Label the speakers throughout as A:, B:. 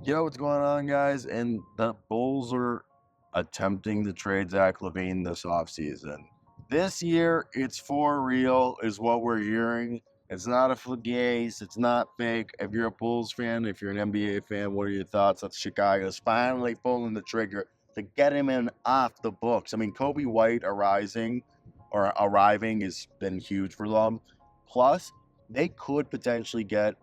A: Yo, what's going on, guys? And the Bulls are attempting to trade Zach LaVine this offseason. This year, it's for real, is what we're hearing. It's not a fugazi. It's not fake. If you're a Bulls fan, if you're an NBA fan, what are your thoughts that Chicago's finally pulling the trigger to get him in off the books? I mean, Kobe White arriving has been huge for them. Plus, they could potentially get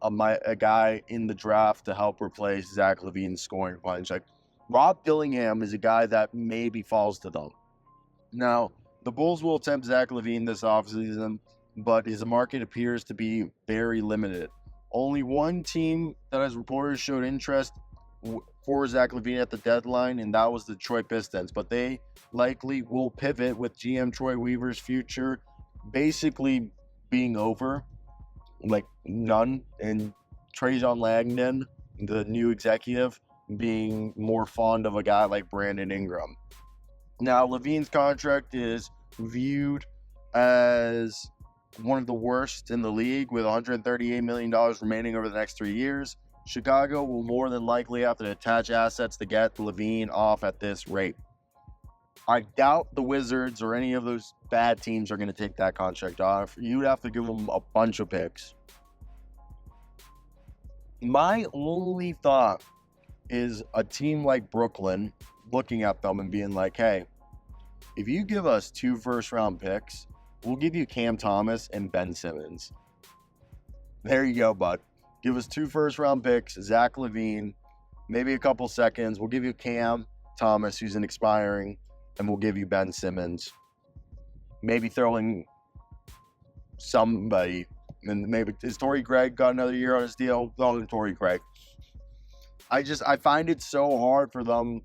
A: a guy in the draft to help replace Zach LaVine's scoring punch. Like Rob Dillingham is a guy that maybe falls to them. Now, the Bulls will attempt Zach LaVine this offseason, but his market appears to be very limited. Only one team that has reporters showed interest for Zach LaVine at the deadline, and that was the Detroit Pistons. But they likely will pivot with GM Troy Weaver's future basically being over, like none, and Trajan Langdon, the new executive, being more fond of a guy like Brandon Ingram. Now, LaVine's contract is viewed as one of the worst in the league with $138 million remaining over the next 3 years. Chicago will more than likely have to attach assets to get LaVine off at this rate. I doubt the Wizards or any of those bad teams are going to take that contract off. You'd have to give them a bunch of picks. My only thought is a team like Brooklyn looking at them and being like, hey, if you give us 2 first-round picks, we'll give you Cam Thomas and Ben Simmons. There you go, bud. Give us 2 first-round picks, Zach LaVine, maybe a couple seconds. We'll give you Cam Thomas, who's an expiring, and we'll give you Ben Simmons. Maybe throwing somebody. And maybe is Torrey Craig got another year on his deal? Oh, Torrey Craig. I find it so hard for them.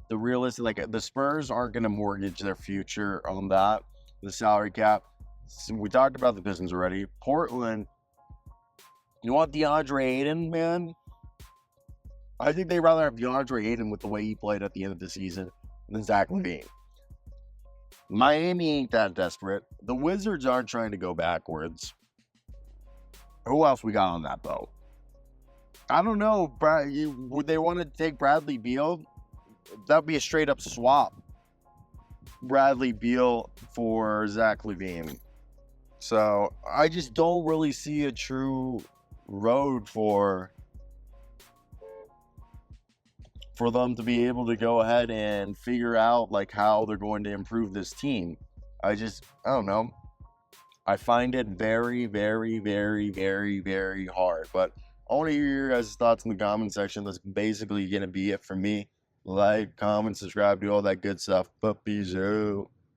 A: The realistic, like the Spurs aren't going to mortgage their future on that. The salary cap. So we talked about the Pistons already. Portland. You want DeAndre Ayton, man? I think they'd rather have DeAndre Ayton with the way he played at the end of the season than Zach LaVine. Miami ain't that desperate. The Wizards aren't trying to go backwards. Who else we got on that boat? I don't know. Would they want to take Bradley Beal? That would be a straight up swap. Bradley Beal for Zach LaVine. So I just don't really see a true road for them to be able to go ahead and figure out like how they're going to improve this team. I don't know. I find it very, very, very, very, very hard. But I want to hear your guys' thoughts in the comment section. That's basically going to be it for me. Like, comment, subscribe, do all that good stuff. But peace out.